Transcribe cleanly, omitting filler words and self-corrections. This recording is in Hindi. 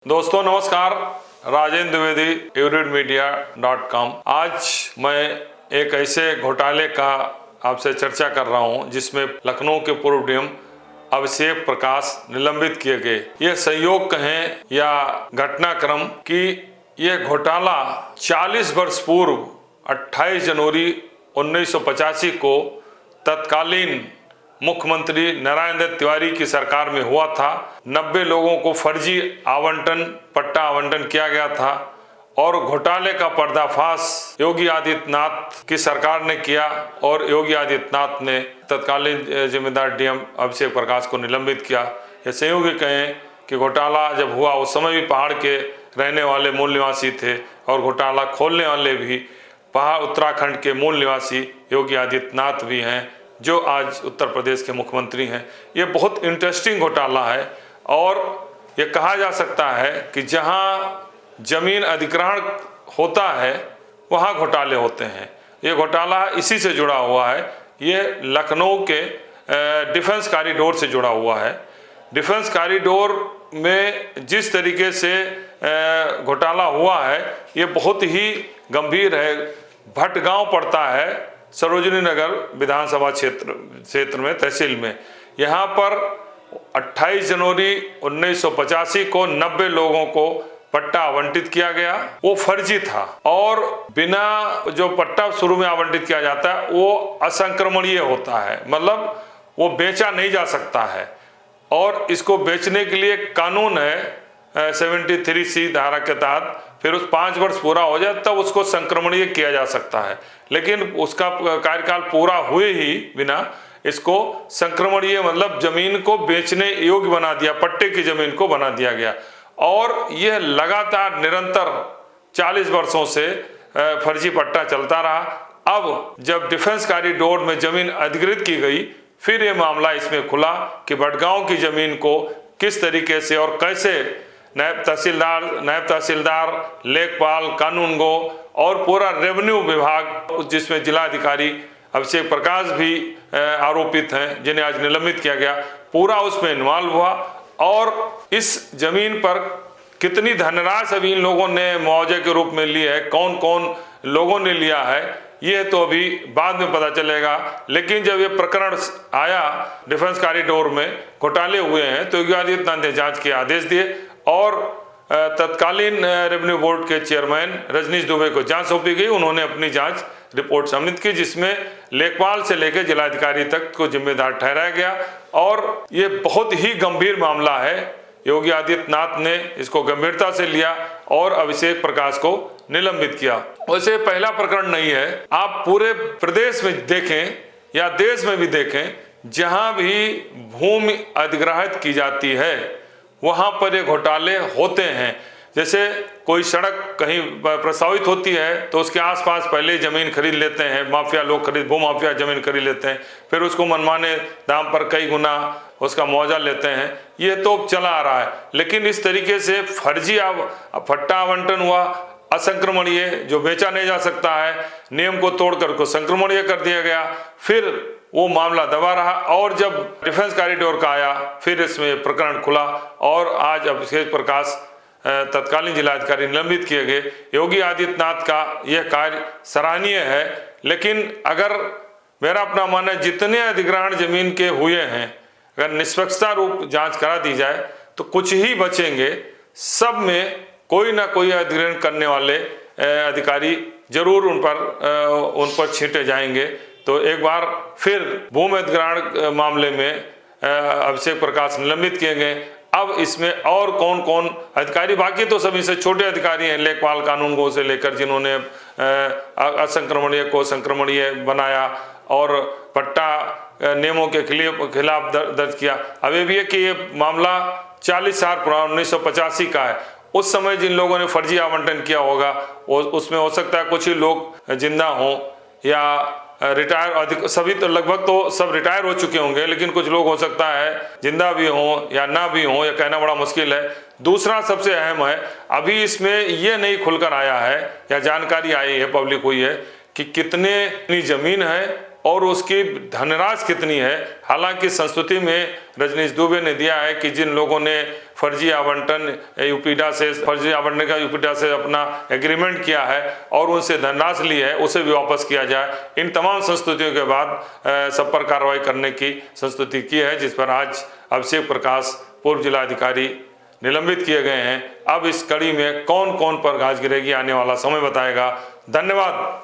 दोस्तों नमस्कार, राजेंद्र द्विवेदी evidentmedia.com। आज मैं एक ऐसे घोटाले का आपसे चर्चा कर रहा हूं जिसमें लखनऊ के पूर्व डीएम अभिषेक प्रकाश निलंबित किए गए। यह संयोग कहें या घटनाक्रम कि यह घोटाला 40 वर्ष पूर्व 28 जनवरी 1985 को तत्कालीन मुख्यमंत्री नारायण दत्त तिवारी की सरकार में हुआ था। 90 लोगों को फर्जी पट्टा आवंटन किया गया था और घोटाले का पर्दाफाश योगी आदित्यनाथ की सरकार ने किया और योगी आदित्यनाथ ने तत्कालीन जिम्मेदार डीएम अभिषेक प्रकाश को निलंबित किया। ये संयोग कहें कि घोटाला जब हुआ उस समय भी पहाड़ के रहने वाले मूल निवासी थे और घोटाला खोलने वाले भी पहाड़ उत्तराखंड के मूल निवासी योगी आदित्यनाथ भी हैं, जो आज उत्तर प्रदेश के मुख्यमंत्री हैं। ये बहुत इंटरेस्टिंग घोटाला है और ये कहा जा सकता है कि जहां जमीन अधिग्रहण होता है वहां घोटाले होते हैं। ये घोटाला इसी से जुड़ा हुआ है। ये लखनऊ के डिफेंस कॉरिडोर से जुड़ा हुआ है। डिफेंस कॉरिडोर में जिस तरीके से घोटाला हुआ है ये बहुत ही गंभीर है। भटगांव पड़ता है सरोजनी नगर विधानसभा क्षेत्र में, तहसील में। यहाँ पर 28 जनवरी 1985 को 90 लोगों को पट्टा आवंटित किया गया। वो फर्जी था और बिना जो पट्टा शुरू में आवंटित किया जाता है वो असंक्रमणीय होता है, मतलब वो बेचा नहीं जा सकता है। और इसको बेचने के लिए कानून है 73C धारा के तहत, फिर उस 5 वर्ष पूरा हो जाए तब उसको संक्रमणीय किया जा सकता है। लेकिन उसका कार्यकाल पूरा हुए ही बिना इसको संक्रमणीय मतलब जमीन को बेचने योग्य बना दिया, पट्टे की जमीन को बना दिया गया। और यह लगातार निरंतर 40 वर्षों से फर्जी पट्टा चलता रहा। अब जब डिफेंस कॉरिडोर में जमीन अधिग्रहित की गई फिर ये मामला इसमें खुला कि भटगांव की जमीन को किस तरीके से और कैसे नायब तहसीलदार, लेखपाल, कानूनगो और पूरा रेवेन्यू विभाग, जिसमें जिलाधिकारी अभिषेक प्रकाश भी आरोपित हैं जिन्हें आज निलंबित किया गया, पूरा उसमें इन्वॉल्व हुआ। और इस जमीन पर कितनी धनराशि अभी इन लोगों ने मुआवजे के रूप में ली है, कौन कौन लोगों ने लिया है, यह तो अभी बाद में पता चलेगा। लेकिन जब ये प्रकरण आया डिफेंस कॉरिडोर में घोटाले हुए हैं तो योगी आदित्यनाथ ने जांच के आदेश दिए और तत्कालीन रेवेन्यू बोर्ड के चेयरमैन रजनीश दुबे को जांच सौंपी गई। उन्होंने अपनी जांच रिपोर्ट सबमिट की जिसमें लेखपाल से लेकर जिलाधिकारी तक को जिम्मेदार ठहराया गया। और ये बहुत ही गंभीर मामला है। योगी आदित्यनाथ ने इसको गंभीरता से लिया और अभिषेक प्रकाश को निलंबित किया। वैसे पहला प्रकरण नहीं है, आप पूरे प्रदेश में देखें या देश में भी देखें, जहां भी भूमि अधिग्रहित की जाती है वहां पर ये घोटाले होते हैं। जैसे कोई सड़क कहीं प्रस्तावित होती है तो उसके आसपास पहले जमीन खरीद लेते हैं, माफिया लोग भूमाफिया जमीन खरीद लेते हैं, फिर उसको मनमाने दाम पर कई गुना उसका मुआवजा लेते हैं। ये तो चला आ रहा है। लेकिन इस तरीके से फर्जी पट्टा आवंटन हुआ, असंक्रमणीय जो बेचा नहीं जा सकता है, नियम को तोड़कर को संक्रमणीय कर दिया गया, फिर वो मामला दबा रहा। और जब डिफेंस कॉरिडोर का आया फिर इसमें प्रकरण खुला और आज अभिषेक प्रकाश तत्कालीन जिलाधिकारी निलंबित किए गए। योगी आदित्यनाथ का यह कार्य सराहनीय है। लेकिन अगर मेरा अपना मानना है जितने अधिग्रहण जमीन के हुए हैं अगर निष्पक्षता रूप जांच करा दी जाए तो कुछ ही बचेंगे। सब में कोई ना कोई अधिग्रहण करने वाले अधिकारी जरूर उन पर छींटे जाएंगे। तो एक बार फिर भूमि अधिग्रहण मामले में अभिषेक प्रकाश निलंबित किए गए। अब इसमें और कौन कौन अधिकारी, बाकी तो सभी से छोटे अधिकारी हैं, लेखपाल, कानूनगो से लेकर जिन्होंने असंक्रमणीय को संक्रमणीय बनाया और पट्टा नियमों के खिलाफ दर्ज किया। अब ये भी है कि ये मामला 40 साल पुराना 1985 का है। उस समय जिन लोगों ने फर्जी आवंटन किया होगा उसमें हो सकता है कुछ ही लोग जिंदा हों या रिटायर, सभी तो लगभग तो सब रिटायर हो चुके होंगे, लेकिन कुछ लोग हो सकता है जिंदा भी हों या ना भी हों, या कहना बड़ा मुश्किल है। दूसरा सबसे अहम है, अभी इसमें यह नहीं खुलकर आया है या जानकारी आई है, पब्लिक हुई है कि कितनी जमीन है और उसकी धनराशि कितनी है। हालांकि संस्तुति में रजनीश दुबे ने दिया है कि जिन लोगों ने फर्जी आवंटन यूपीडा से अपना एग्रीमेंट किया है और उनसे धनराशि ली है, उसे भी वापस किया जाए। इन तमाम संस्तुतियों के बाद सब पर कार्रवाई करने की संस्तुति की है, जिस पर आज अभिषेक प्रकाश पूर्व जिलाधिकारी निलंबित किए गए हैं। अब इस कड़ी में कौन कौन पर गाज गिरेगी, आने वाला समय बताएगा। धन्यवाद।